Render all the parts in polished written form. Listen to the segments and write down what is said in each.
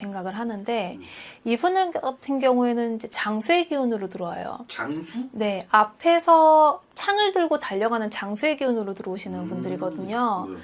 생각을 하는데 이분들 같은 경우에는 이제 장수의 기운으로 들어와요. 장수? 네, 앞에서 창을 들고 달려가는 장수의 기운으로 들어오시는 분들이거든요. 네.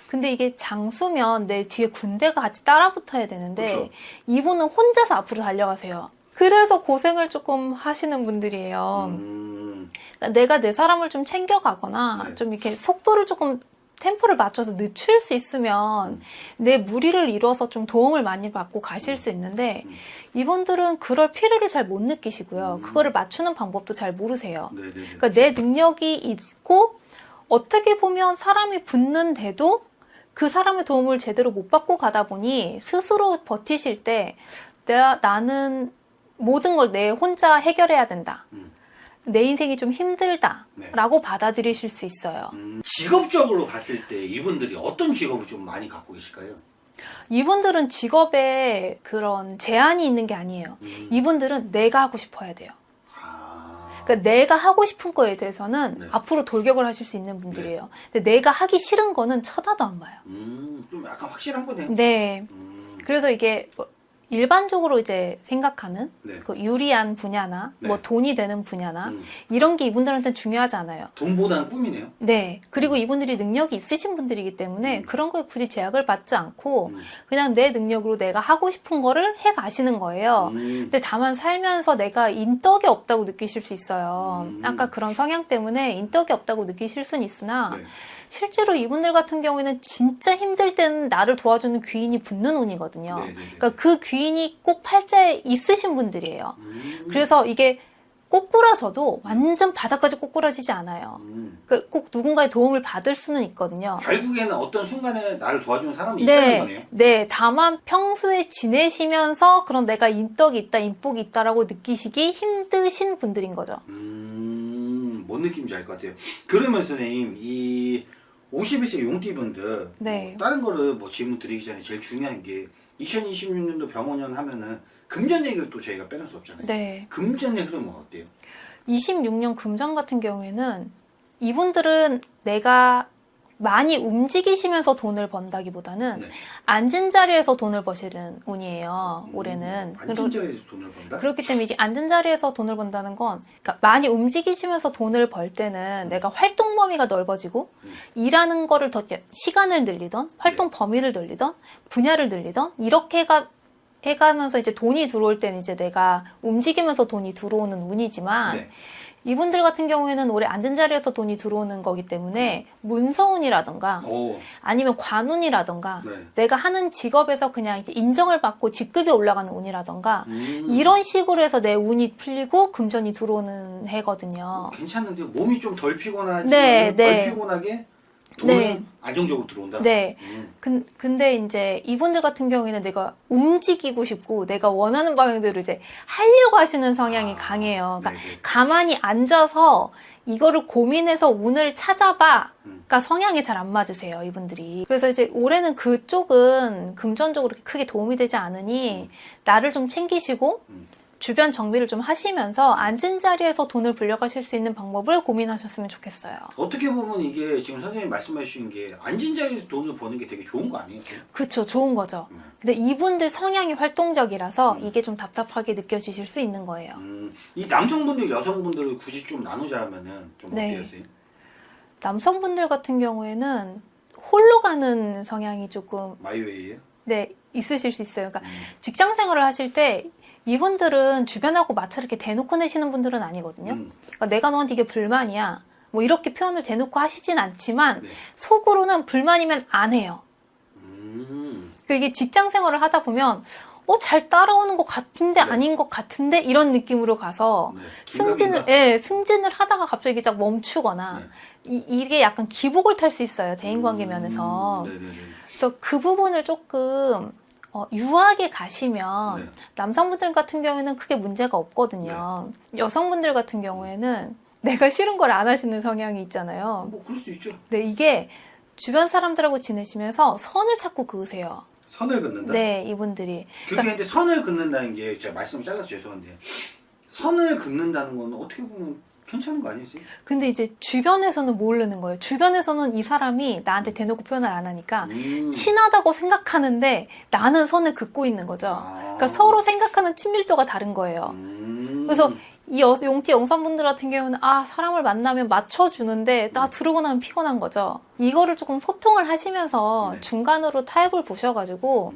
근데 이게 장수면 내 뒤에 군대가 같이 따라 붙어야 되는데 그쵸. 이분은 혼자서 앞으로 달려가세요. 그래서 고생을 조금 하시는 분들이에요. 그러니까 내가 내 사람을 좀 챙겨가거나 네. 좀 이렇게 속도를 조금 템포를 맞춰서 늦출 수 있으면 내 무리를 이뤄서 좀 도움을 많이 받고 가실 수 있는데 이분들은 그럴 필요를 잘 못 느끼시고요. 그거를 맞추는 방법도 잘 모르세요. 네네네. 그러니까 내 능력이 있고 어떻게 보면 사람이 붙는데도 그 사람의 도움을 제대로 못 받고 가다 보니 스스로 버티실 때 나는 모든 걸 내 혼자 해결해야 된다. 내 인생이 좀 힘들다라고 네. 받아들이실 수 있어요. 직업적으로 봤을 때 이분들이 어떤 직업을 좀 많이 갖고 계실까요? 이분들은 직업에 그런 제한이 있는 게 아니에요. 이분들은 내가 하고 싶어야 돼요. 그러니까 내가 하고 싶은 거에 대해서는 네. 앞으로 돌격을 하실 수 있는 분들이에요. 근데 내가 하기 싫은 거는 쳐다도 안 봐요. 좀 약간 확실한 거네요. 네. 그래서 이게 뭐 일반적으로 이제 생각하는 네. 그 유리한 분야나 네. 뭐 돈이 되는 분야나 이런 게 이분들한테는 중요하지 않아요. 돈보다는 꿈이네요. 네. 그리고 이분들이 능력이 있으신 분들이기 때문에 그런 거에 굳이 제약을 받지 않고 그냥 내 능력으로 내가 하고 싶은 거를 해 가시는 거예요. 근데 다만 살면서 내가 인덕이 없다고 느끼실 수 있어요. 아까 그런 성향 때문에 인덕이 없다고 느끼실 수는 있으나 네. 실제로 이분들 같은 경우에는 진짜 힘들 때는 나를 도와주는 귀인이 붙는 운이거든요. 네네네. 그러니까 그 귀인이 꼭 팔자에 있으신 분들이에요. 그래서 이게 꼬꾸라져도 완전 바닥까지 꼬꾸라지지 않아요. 그러니까 꼭 누군가의 도움을 받을 수는 있거든요. 결국에는 어떤 순간에 나를 도와주는 사람이 있다는 거네요. 네. 다만 평소에 지내시면서 그런 내가 인덕이 있다, 인복이 있다라고 느끼시기 힘드신 분들인 거죠. 뭔 느낌인지 알 것 같아요. 그러면 선생님, 이 51세 용띠분들 네. 뭐 다른 거를 뭐 질문 드리기 전에 제일 중요한 게 2026년도 병원년 하면은 금전 얘기를 또 저희가 빼놓을 수 없잖아요. 네. 금전의 흐름은 어때요? 26년 금전 같은 경우에는 이분들은 내가 많이 움직이시면서 돈을 번다기보다는 네. 앉은 자리에서 돈을 버시는 운이에요. 올해는. 앉은 자리에서 돈을 번다? 그렇기 때문에 이제 앉은 자리에서 돈을 번다는 건 그러니까 많이 움직이시면서 돈을 벌 때는 내가 활동 범위가 넓어지고 일하는 거를 더 시간을 늘리던 활동 범위를 늘리던 분야를 늘리던 이렇게 해가면서 이제 돈이 들어올 때는 이제 내가 움직이면서 돈이 들어오는 운이지만 네. 이분들 같은 경우에는 올해 앉은 자리에서 돈이 들어오는 거기 때문에 문서운이라던가 오. 아니면 관운이라던가 네. 내가 하는 직업에서 그냥 이제 인정을 받고 직급이 올라가는 운이라던가 음. 이런 식으로 해서 내 운이 풀리고 금전이 들어오는 해거든요. 괜찮은데요? 몸이 좀 덜 피곤하지만 네, 네. 덜 피곤하게 돈은 네. 안정적으로 들어온다? 네. 근데 이제 이분들 같은 경우에는 내가 움직이고 싶고 내가 원하는 방향대로 이제 하려고 하시는 성향이 강해요. 그러니까 네네. 가만히 앉아서 이거를 고민해서 운을 찾아봐. 그러니까 성향이 잘 안 맞으세요, 이분들이. 그래서 이제 올해는 그쪽은 금전적으로 그렇게 크게 도움이 되지 않으니 나를 좀 챙기시고 주변 정비를 좀 하시면서 앉은 자리에서 돈을 불려가실 수 있는 방법을 고민하셨으면 좋겠어요. 어떻게 보면 이게 지금 선생님 말씀해 주신 게 앉은 자리에서 돈을 버는 게 되게 좋은 거 아니에요? 그렇죠. 좋은 거죠. 근데 이분들 성향이 활동적이라서 이게 좀 답답하게 느껴지실 수 있는 거예요. 이 남성분들, 여성분들을 굳이 좀 나누자면은 좀 네. 어때요, 선생님? 남성분들 같은 경우에는 홀로 가는 성향이 조금 마이웨이예요? 있으실 수 있어요. 그러니까 직장 생활을 하실 때 이분들은 주변하고 마찰 이렇게 대놓고 내시는 분들은 아니거든요. 그러니까 내가 너한테 이게 불만이야. 뭐 이렇게 표현을 대놓고 하시진 않지만 네. 속으로는 불만이면 안 해요. 그러니까 이게 직장 생활을 하다 보면 잘 따라오는 것 같은데 네. 아닌 것 같은데 이런 느낌으로 가서 네. 승진을 하다가 갑자기 딱 멈추거나 이게 약간 기복을 탈 수 있어요. 대인관계 면에서. 네네네. 그래서 그 부분을 조금 유하게 가시면 네. 남성분들 같은 경우에는 크게 문제가 없거든요. 여성분들 같은 경우에는 내가 싫은 걸 안 하시는 성향이 있잖아요. 뭐 그럴 수 있죠. 근데 이게 주변 사람들하고 지내시면서 선을 찾고 그으세요. 선을 긋는다? 네, 이분들이. 그게 근데 선을 긋는다는 게 제가 말씀을 잘라서 죄송한데 선을 긋는다는 건 어떻게 보면 괜찮은 거 아니었어요? 근데 이제 주변에서는 모르는 거예요. 주변에서는 이 사람이 나한테 대놓고 표현을 안 하니까 친하다고 생각하는데 나는 선을 긋고 있는 거죠. 그러니까 서로 생각하는 친밀도가 다른 거예요. 그래서 이 용띠 영선분들 같은 경우는 사람을 만나면 맞춰주는데 나 들어오고 나면 피곤한 거죠. 이거를 조금 소통을 하시면서 네. 중간으로 타협을 보셔가지고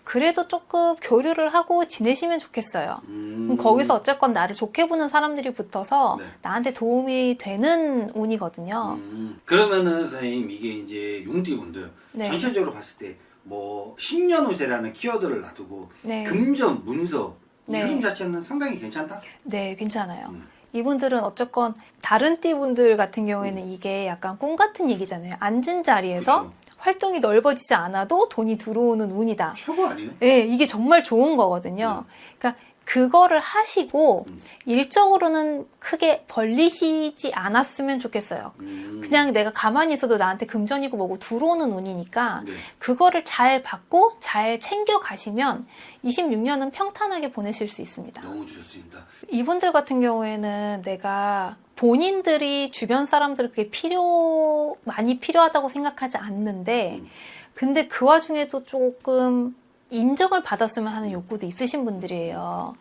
그래도 조금 교류를 하고 지내시면 좋겠어요. 그럼 거기서 어쨌건 나를 좋게 보는 사람들이 붙어서 네. 나한테 도움이 되는 운이거든요. 그러면은 선생님 이게 이제 용띠분들 네. 전체적으로 봤을 때 뭐 신년운세라는 키워드를 놔두고 네. 금전, 문서 네. 이 흐름 자체는 상당히 괜찮다? 네, 괜찮아요. 이분들은 어쨌건 다른 띠분들 같은 경우에는 이게 약간 꿈 같은 얘기잖아요. 앉은 자리에서 그쵸. 활동이 넓어지지 않아도 돈이 들어오는 운이다. 최고 아니에요? 네, 이게 정말 좋은 거거든요. 그러니까 그거를 하시고 일적으로는 크게 벌리시지 않았으면 좋겠어요. 그냥 내가 가만히 있어도 나한테 금전이고 뭐고 들어오는 운이니까 네. 그거를 잘 받고 잘 챙겨 가시면 26년은 평탄하게 보내실 수 있습니다. 너무 좋습니다. 이분들 같은 경우에는 내가 본인들이 주변 사람들 그게 많이 필요하다고 생각하지 않는데 근데 그 와중에도 조금 인정을 받았으면 하는 욕구도 있으신 분들이에요.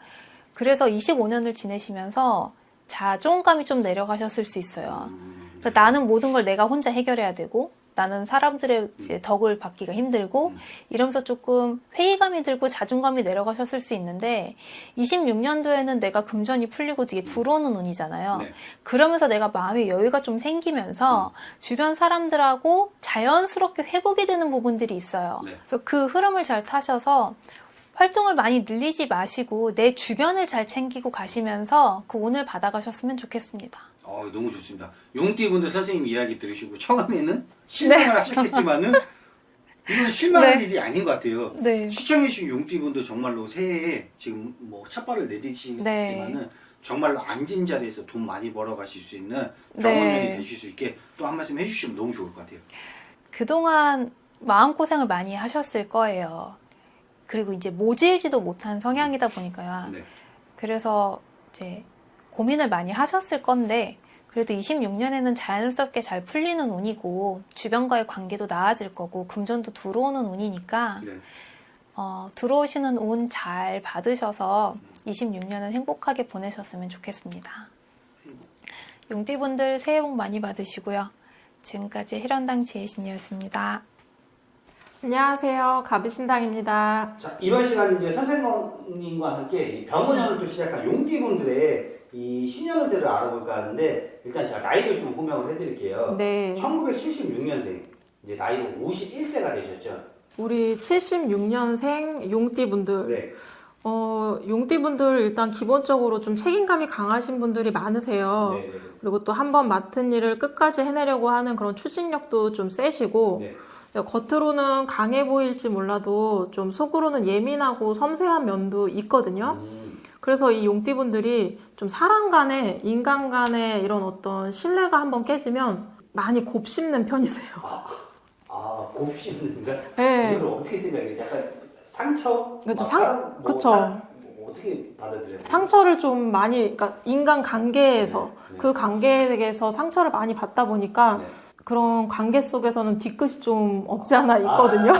그래서 25년을 지내시면서 자존감이 좀 내려가셨을 수 있어요. 그러니까 나는 모든 걸 내가 혼자 해결해야 되고 나는 사람들의 이제 덕을 받기가 힘들고 이러면서 조금 회의감이 들고 자존감이 내려가셨을 수 있는데 26년도에는 내가 금전이 풀리고 뒤에 들어오는 운이잖아요. 네. 그러면서 내가 마음의 여유가 좀 생기면서 주변 사람들하고 자연스럽게 회복이 되는 부분들이 있어요. 네. 그래서 그 흐름을 잘 타셔서 활동을 많이 늘리지 마시고 내 주변을 잘 챙기고 가시면서 그 운을 받아가셨으면 좋겠습니다. 너무 좋습니다. 용띠분들 선생님 이야기 들으시고 처음에는 실망을 하셨겠지만은 이건 실망할 네. 일이 아닌 것 같아요. 네. 시청해주신 용띠분들 정말로 새해에 지금 뭐 첫발을 내딛지만은 네. 정말로 앉은 자리에서 돈 많이 벌어가실 수 있는 네. 병원년이 되실 수 있게 또 한 말씀 해주시면 너무 좋을 것 같아요. 그동안 마음고생을 많이 하셨을 거예요. 그리고 이제 모질지도 못한 성향이다 보니까요. 네. 그래서 이제 고민을 많이 하셨을 건데 그래도 26년에는 자연스럽게 잘 풀리는 운이고 주변과의 관계도 나아질 거고 금전도 들어오는 운이니까 네. 들어오시는 운 잘 받으셔서 26년은 행복하게 보내셨으면 좋겠습니다. 용띠분들 새해 복 많이 받으시고요. 지금까지 혜련당 지혜신이었습니다. 안녕하세요. 가비신당입니다. 자, 이번 시간은 이제 선생님과 함께 이 병원년을 또 시작한 용띠분들의 이 신년운세를 알아볼까 하는데 일단 제가 나이를 좀 호명을 해드릴게요. 네. 1976년생 이제 나이로 51세가 되셨죠. 우리 76년생 용띠분들. 네. 용띠분들 일단 기본적으로 좀 책임감이 강하신 분들이 많으세요. 네. 네. 그리고 또 한 번 맡은 일을 끝까지 해내려고 하는 그런 추진력도 좀 세시고, 네. 겉으로는 강해 보일지 몰라도 좀 속으로는 예민하고 섬세한 면도 있거든요. 그래서 이 용띠분들이 좀 사람 간에, 인간 간에 이런 어떤 신뢰가 한번 깨지면 많이 곱씹는 편이세요. 곱씹는가? 네. 이걸 어떻게 생각해요? 약간 상처? 그쵸, 그쵸. 어떻게 받아들여요? 상처를 좀 많이, 그러니까 인간 관계에서, 네. 그 관계에서 상처를 많이 받다 보니까 네. 그런 관계 속에서는 뒤끝이 좀 없지 않아 있거든요.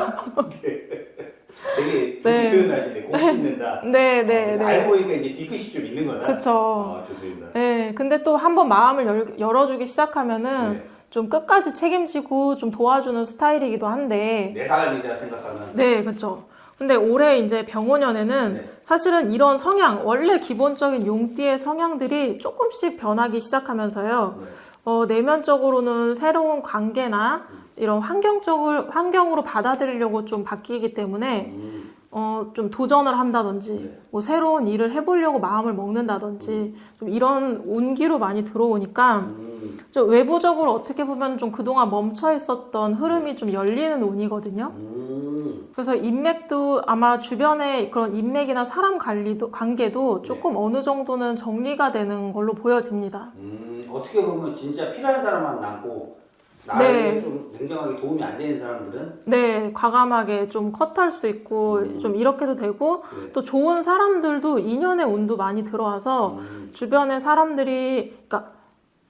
되게 네. 표현하시네. 곱씹는다. 네, 네, 네. 알고 보니까 이제 뒤끝이 좀 있는 거다. 그쵸. 좋습니다. 네, 근데 또 한번 마음을 열어주기 시작하면은 네. 좀 끝까지 책임지고 좀 도와주는 스타일이기도 한데. 내 사람이다 생각하면. 네, 그쵸. 근데 올해 이제 병호년에는 네. 사실은 이런 성향, 원래 기본적인 용띠의 성향들이 조금씩 변하기 시작하면서요. 네. 내면적으로는 새로운 관계나 이런 환경으로 받아들이려고 좀 바뀌기 때문에 좀 도전을 한다든지 네. 뭐 새로운 일을 해보려고 마음을 먹는다든지 좀 이런 운기로 많이 들어오니까 좀 외부적으로 어떻게 보면 좀 그동안 멈춰 있었던 흐름이 좀 열리는 운이거든요. 그래서 인맥도 아마 주변에 그런 인맥이나 사람 관계도 조금 어느 정도는 정리가 되는 걸로 보여집니다. 어떻게 보면 진짜 필요한 사람만 남고 나에게 네. 좀 냉정하게 도움이 안 되는 사람들은 네, 과감하게 좀 컷할 수 있고 좀 이렇게도 되고 네. 또 좋은 사람들도 인연의 운도 많이 들어와서 주변의 사람들이 그러니까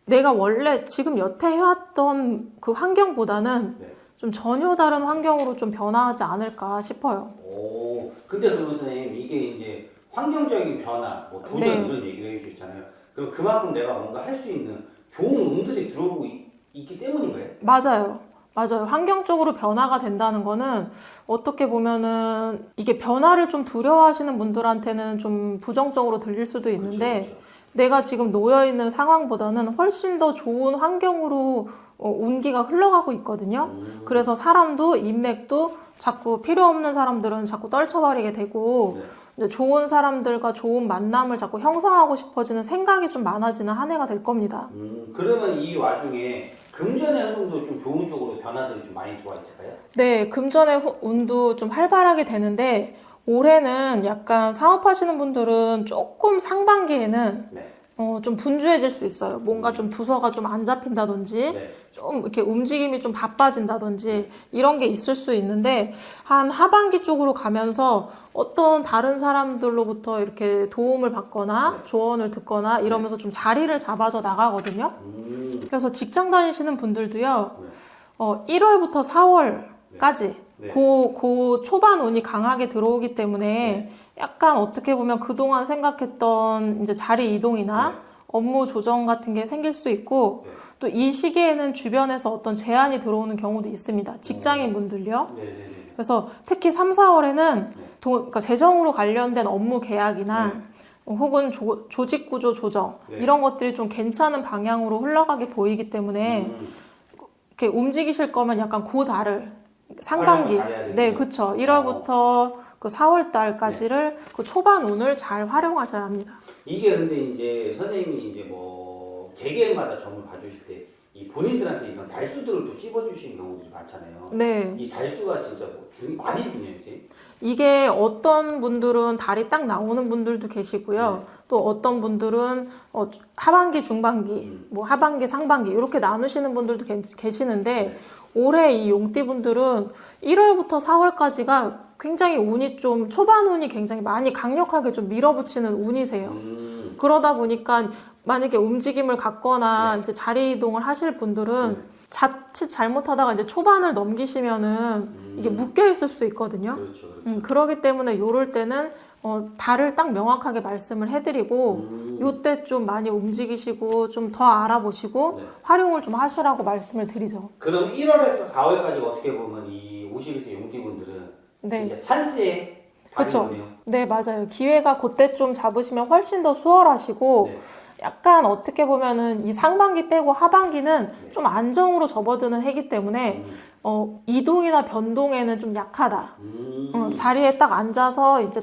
내가 원래 지금 여태 해왔던 그 환경보다는 네. 좀 전혀 다른 환경으로 좀 변화하지 않을까 싶어요. 오, 근데 그러면 선생님 이게 이제 환경적인 변화, 뭐 도전 네. 이런 얘기를 해주셨잖아요. 그럼 그만큼 내가 뭔가 할 수 있는 좋은 운들이 들어오고 있기 때문인 거예요? 맞아요. 맞아요. 환경적으로 변화가 된다는 거는 어떻게 보면은 이게 변화를 좀 두려워하시는 분들한테는 좀 부정적으로 들릴 수도 있는데 그렇죠, 그렇죠. 내가 지금 놓여있는 상황보다는 훨씬 더 좋은 환경으로 운기가 흘러가고 있거든요. 그래서 사람도 인맥도 자꾸 필요 없는 사람들은 자꾸 떨쳐버리게 되고 네. 이제 좋은 사람들과 좋은 만남을 자꾸 형성하고 싶어지는 생각이 좀 많아지는 한 해가 될 겁니다. 그러면 이 와중에 금전의 흐름도 좀 좋은 쪽으로 변화들이 좀 많이 들어와 있을까요? 네, 금전의 운도 좀 활발하게 되는데 올해는 약간 사업하시는 분들은 조금 상반기에는 네. 좀 분주해질 수 있어요. 뭔가 좀 부서가 좀 안 잡힌다든지 네. 좀 이렇게 움직임이 좀 바빠진다든지 이런 게 있을 수 있는데 한 하반기 쪽으로 가면서 어떤 다른 사람들로부터 이렇게 도움을 받거나 조언을 듣거나 이러면서 좀 자리를 잡아서 나가거든요. 그래서 직장 다니시는 분들도요. 1월부터 4월까지 네. 그 초반 운이 강하게 들어오기 때문에 약간 어떻게 보면 그동안 생각했던 이제 자리 이동이나 업무 조정 같은 게 생길 수 있고 네. 또 이 시기에는 주변에서 어떤 제안이 들어오는 경우도 있습니다. 직장인 분들요. 네네네. 그래서 특히 3, 4월에는 그러니까 재정으로 관련된 업무 계약이나 혹은 조직 구조 조정 네. 이런 것들이 좀 괜찮은 방향으로 흘러가게 보이기 때문에 이렇게 움직이실 거면 약간 그 달을 상반기 네, 그렇죠. 1월부터 그 4월 달까지를 그 초반 운을 잘 활용하셔야 합니다. 이게 근데 이제 선생님이 이제 뭐 개개인마다 점을 봐주실 때 이 본인들한테 이런 달수들을 또 찝어주시는 경우들이 많잖아요. 네. 이 달수가 진짜 뭐 많이 중요해요, 선생님? 이게 어떤 분들은 달이 딱 나오는 분들도 계시고요. 또 어떤 분들은 하반기, 중반기, 뭐 하반기, 상반기 이렇게 나누시는 분들도 계시는데 올해 이 용띠 분들은 1월부터 4월까지가 굉장히 운이 좀 초반 운이 굉장히 많이 강력하게 좀 밀어붙이는 운이세요. 그러다 보니까 만약에 움직임을 갖거나 이제 자리 이동을 하실 분들은 자칫 잘못하다가 이제 초반을 넘기시면은 이게 묶여 있을 수 있거든요. 그렇죠, 그렇죠. 그러기 때문에 요럴 때는 달을 딱 명확하게 말씀을 해드리고 요때 좀 많이 움직이시고 좀 더 알아보시고 활용을 좀 하시라고 말씀을 드리죠. 그럼 1월에서 4월까지 어떻게 보면 이 52세 용띠분들은 네. 진짜 찬스의 그쵸. 달이네요. 네, 맞아요. 기회가 그때 좀 잡으시면 훨씬 더 수월하시고 네. 약간 어떻게 보면은 이 상반기 빼고 하반기는 좀 안정으로 접어드는 해기 때문에 이동이나 변동에는 좀 약하다. 자리에 딱 앉아서 이제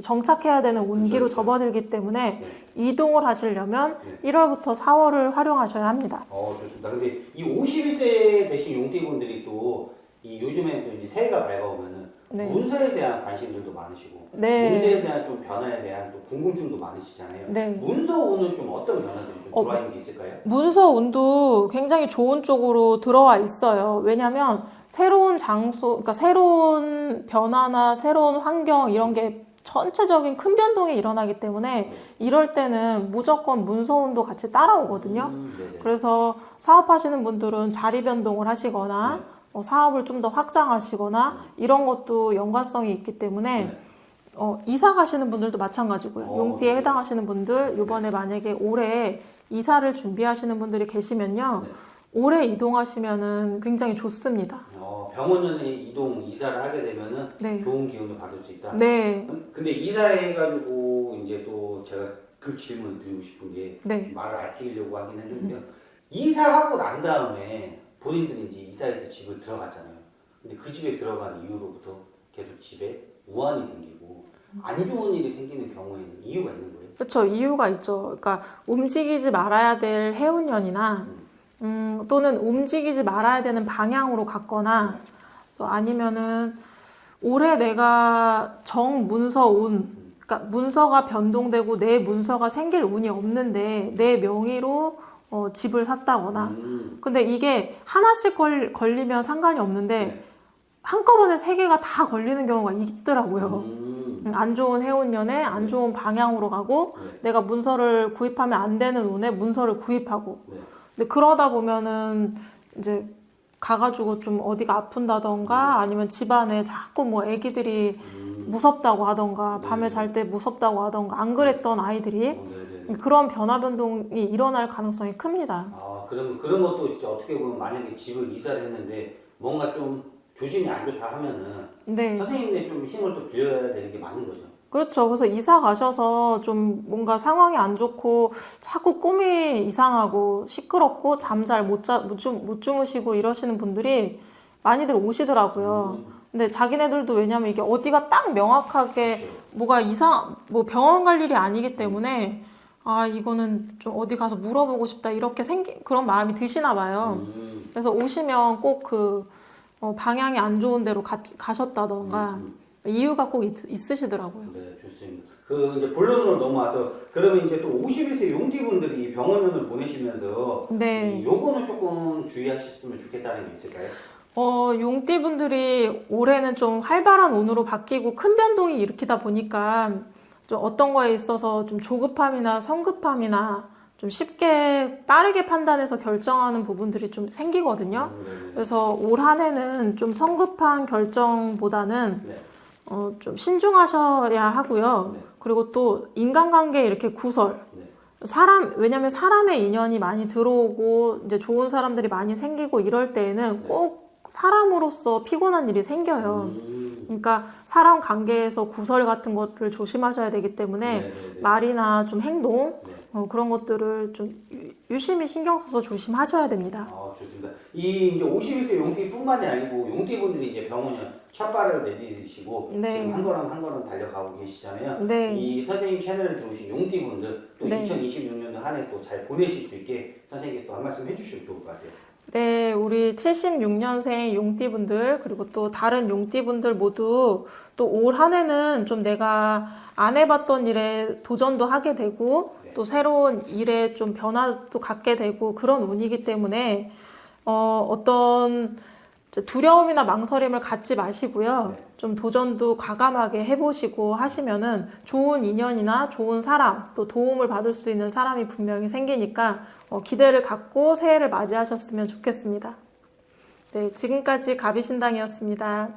정착해야 되는 운기로 그렇죠. 접어들기 때문에 이동을 하시려면 1월부터 4월을 활용하셔야 합니다. 좋습니다. 근데 이 51세 되신 용띠분들이 또 이 요즘에 또 이제 새해가 밝아오면은 문서에 대한 관심들도 많으시고 문서에 대한 좀 변화에 대한 또 궁금증도 많으시잖아요. 문서 운은 좀 어떤 변화들이 좀 들어와 있는 게 있을까요? 문서 운도 굉장히 좋은 쪽으로 들어와 있어요. 왜냐하면 새로운 장소, 그러니까 새로운 변화나 새로운 환경 이런 게 전체적인 큰 변동이 일어나기 때문에 이럴 때는 무조건 문서운도 같이 따라오거든요. 그래서 사업하시는 분들은 자리 변동을 하시거나 사업을 좀 더 확장하시거나 이런 것도 연관성이 있기 때문에 이사 가시는 분들도 마찬가지고요. 용띠에 해당하시는 분들 이번에 만약에 올해 이사를 준비하시는 분들이 계시면요. 올해 이동하시면은 굉장히 좋습니다. 병원에 이사를 하게 되면은 좋은 기운을 받을 수 있다. 네. 근데 이사해가지고 이제 또 제가 그 질문을 드리고 싶은 게 말을 아끼려고 하긴 했는데요. 이사하고 난 다음에 본인들이 이제 이사해서 집을 들어갔잖아요. 근데 그 집에 들어간 이후로부터 계속 집에 우환이 생기고 안 좋은 일이 생기는 경우에는 이유가 있는 거예요? 그렇죠. 이유가 있죠. 그러니까 움직이지 말아야 될 해운년이나 또는 움직이지 말아야 되는 방향으로 갔거나 또 아니면은 올해 내가 정문서운 그러니까 문서가 변동되고 내 문서가 생길 운이 없는데 내 명의로 집을 샀다거나 근데 이게 하나씩 걸리면 상관이 없는데 한꺼번에 3개가 다 걸리는 경우가 있더라고요. 안 좋은 해운년에 안 좋은 방향으로 가고 내가 문서를 구입하면 안 되는 운에 문서를 구입하고 근데 그러다 보면은 이제 가가지고 좀 어디가 아픈다던가 아니면 집안에 자꾸 뭐 애기들이 무섭다고 하던가 밤에 잘 때 무섭다고 하던가 안 그랬던 아이들이 그런 변화 변동이 일어날 가능성이 큽니다. 아, 그런 것도 진짜 어떻게 보면 만약에 집을 이사를 했는데 뭔가 좀 조짐이 안 좋다 하면은 네. 선생님네 좀 힘을 또 빌려야 되는 게 맞는 거죠. 그렇죠. 그래서 이사 가셔서 좀 뭔가 상황이 안 좋고 자꾸 꿈이 이상하고 시끄럽고 잠 잘 못 주무시고 이러시는 분들이 많이들 오시더라고요. 근데 자기네들도 왜냐면 이게 어디가 딱 명확하게 그렇죠. 뭐가 뭐 병원 갈 일이 아니기 때문에 아, 이거는 좀 어디 가서 물어보고 싶다 이렇게 그런 마음이 드시나 봐요. 그래서 오시면 꼭 방향이 안 좋은 데로 가셨다던가 이유가 꼭 있으시더라고요. 네, 좋습니다. 이제 본론으로 넘어와서 그러면 이제 또 51세 용띠분들이 병원연을 보내시면서 네. 요거는 조금 주의하셨으면 좋겠다는 게 있을까요? 용띠분들이 올해는 좀 활발한 운으로 바뀌고 큰 변동이 일으키다 보니까 좀 어떤 거에 있어서 좀 조급함이나 성급함이나 좀 쉽게 빠르게 판단해서 결정하는 부분들이 좀 생기거든요. 그래서 올 한 해는 좀 성급한 결정보다는 네. 좀 신중하셔야 하고요. 네. 그리고 또 인간관계 이렇게 구설. 네. 왜냐면 사람의 인연이 많이 들어오고 이제 좋은 사람들이 많이 생기고 이럴 때에는 꼭 사람으로서 피곤한 일이 생겨요. 그러니까 사람 관계에서 구설 같은 것을 조심하셔야 되기 때문에 말이나 좀 행동 그런 것들을 좀 유심히 신경 써서 조심하셔야 됩니다. 아, 좋습니다. 이제 51세 용띠뿐만이 아니고 용띠분들이 이제 병원연 첫 발을 내디디시고 네. 지금 한 걸음 한 걸음 달려가고 계시잖아요. 네. 이 선생님 채널에 들어오신 용띠분들 또 네. 2026년도 한 해 또 잘 보내실 수 있게 선생님께서 또 한 말씀 해주시면 좋을 것 같아요. 네, 우리 76년생 용띠분들 그리고 또 다른 용띠분들 모두 또 올 한 해는 좀 내가 안 해봤던 일에 도전도 하게 되고 또 새로운 일에 좀 변화도 갖게 되고 그런 운이기 때문에 어떤 두려움이나 망설임을 갖지 마시고요. 좀 도전도 과감하게 해보시고 하시면은 좋은 인연이나 좋은 사람 또 도움을 받을 수 있는 사람이 분명히 생기니까 기대를 갖고 새해를 맞이하셨으면 좋겠습니다. 네, 지금까지 가비신당이었습니다.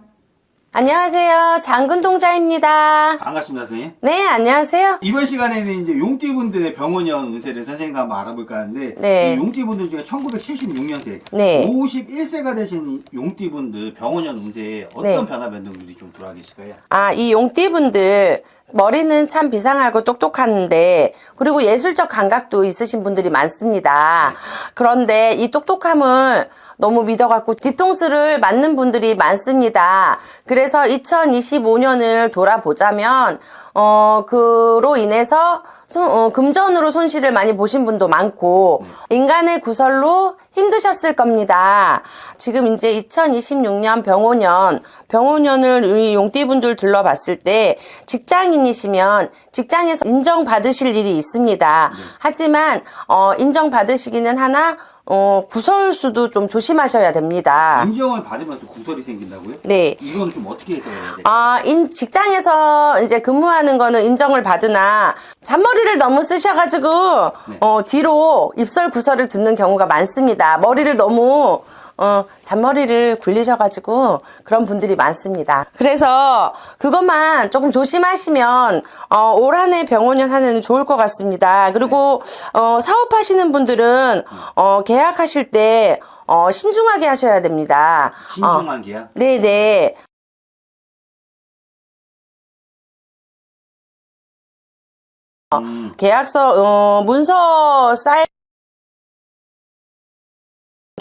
안녕하세요. 장근동자입니다. 반갑습니다, 선생님. 네, 안녕하세요. 이번 시간에는 이제 용띠분들의 병원연 운세를 선생님과 한번 알아볼까 하는데 네. 이 용띠분들 중에 1976년생 네. 51세가 되신 용띠분들 병원연 운세에 어떤 네. 변화 변동들이 좀 들어와 계실까요? 이 용띠분들 머리는 참 비상하고 똑똑한데 그리고 예술적 감각도 있으신 분들이 많습니다. 그런데 이 똑똑함을 너무 믿어갖고 뒤통수를 맞는 분들이 많습니다. 그래서 2025년을 돌아보자면 그로 인해서 금전으로 손실을 많이 보신 분도 많고 인간의 구설로 힘드셨을 겁니다. 지금 이제 2026년 병호년을 이 용띠분들 둘러봤을 때 직장인이시면 직장에서 인정받으실 일이 있습니다. 하지만 인정받으시기는 하나 구설수도 좀 조심하셔야 됩니다. 인정을 받으면서 구설이 생긴다고요? 네. 이건 좀 어떻게 해서 해야 돼요? 직장에서 이제 근무하는 거는 인정을 받으나 잔머리를 너무 쓰셔가지고 뒤로 입설 구설을 듣는 경우가 많습니다. 머리를 너무 잔머리를 굴리셔가지고 그런 분들이 많습니다. 그래서 그것만 조금 조심하시면 올 한 해 병원연 한 해는 좋을 것 같습니다. 그리고 사업하시는 분들은 계약하실 때 신중하게 하셔야 됩니다. 신중한 계약? 네네. 계약서 문서 사인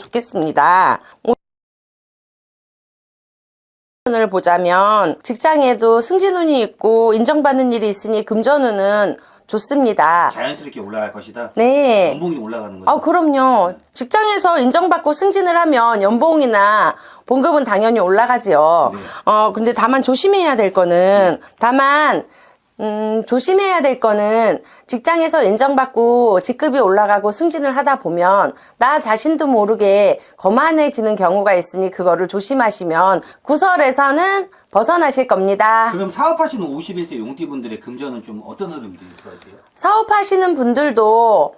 좋겠습니다. 을 보자면 직장에도 승진운이 있고 인정받는 일이 있으니 금전운은 좋습니다. 자연스럽게 올라갈 것이다? 네. 연봉이 올라가는 거죠? 그럼요. 직장에서 인정받고 승진을 하면 연봉이나 봉급은 당연히 올라가지요. 네. 근데 다만 조심해야 될 거는 다만 조심해야 될 거는 직장에서 인정받고 직급이 올라가고 승진을 하다 보면 나 자신도 모르게 거만해지는 경우가 있으니 그거를 조심하시면 구설에서는 벗어나실 겁니다. 그럼 사업하시는 51세 용띠분들의 금전은 좀 어떤 흐름들이 들어가세요? 사업하시는 분들도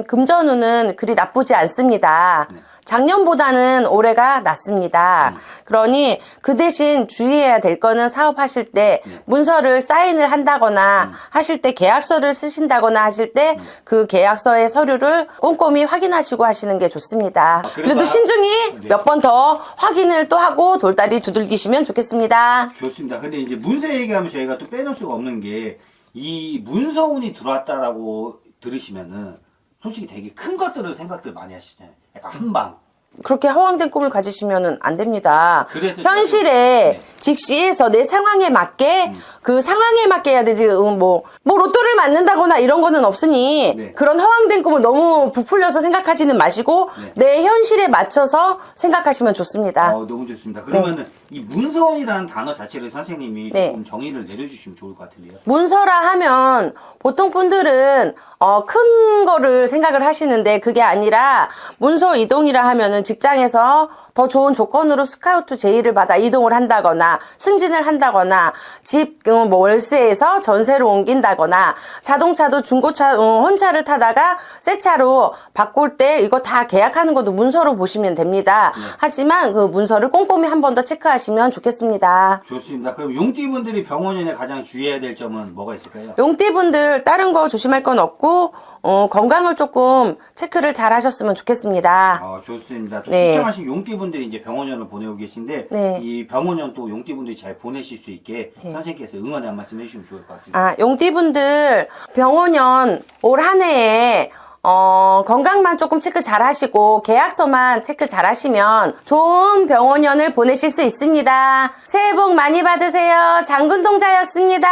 금전운은 그리 나쁘지 않습니다. 작년보다는 올해가 낫습니다. 그러니 그 대신 주의해야 될 거는 사업하실 때 문서를 사인을 한다거나 하실 때 계약서를 쓰신다거나 하실 때 그 계약서의 서류를 꼼꼼히 확인하시고 하시는 게 좋습니다. 그래도 신중히 몇 번 더 확인을 또 하고 돌다리 두들기시면 좋겠습니다. 좋습니다. 근데 이제 문서 얘기하면 저희가 또 빼놓을 수가 없는 게 이 문서운이 들어왔다라고 들으시면은 솔직히 되게 큰 것들을 생각들 많이 하시잖아요. 약간 한방. 그렇게 허황된 꿈을 가지시면 안 됩니다. 그래서 현실에 직시해서 내 상황에 맞게 그 상황에 맞게 해야 되지. 뭐 로또를 맞는다거나 이런 거는 없으니 네. 그런 허황된 꿈을 너무 부풀려서 생각하지는 마시고 내 현실에 맞춰서 생각하시면 좋습니다. 너무 좋습니다. 그러면은 이 문서운이라는 단어 자체를 선생님이 네. 조금 정의를 내려주시면 좋을 것 같은데요. 문서라 하면 보통 분들은 큰 거를 생각을 하시는데 그게 아니라 문서 이동이라 하면은 직장에서 더 좋은 조건으로 스카우트 제의를 받아 이동을 한다거나 승진을 한다거나 집 뭐 월세에서 전세로 옮긴다거나 자동차도 중고차 혼차를 타다가 새 차로 바꿀 때 이거 다 계약하는 것도 문서로 보시면 됩니다. 하지만 그 문서를 꼼꼼히 한 번 더 체크하시면 좋겠습니다. 좋습니다. 그럼 용띠분들이 병원연에 가장 주의해야 될 점은 뭐가 있을까요? 용띠분들 다른 거 조심할 건 없고 건강을 조금 체크를 잘 하셨으면 좋겠습니다. 좋습니다. 또 네. 시청하신 용띠분들이 이제 병원연을 보내고 계신데 네. 이 병원연 또 용띠분들이 잘 보내실 수 있게 선생님께서 응원의 한 말씀 해주시면 좋을 것 같습니다. 아, 용띠분들 병원연 올 한 해에 건강만 조금 체크 잘 하시고 계약서만 체크 잘 하시면 좋은 병원연을 보내실 수 있습니다. 새해 복 많이 받으세요. 장군동자였습니다.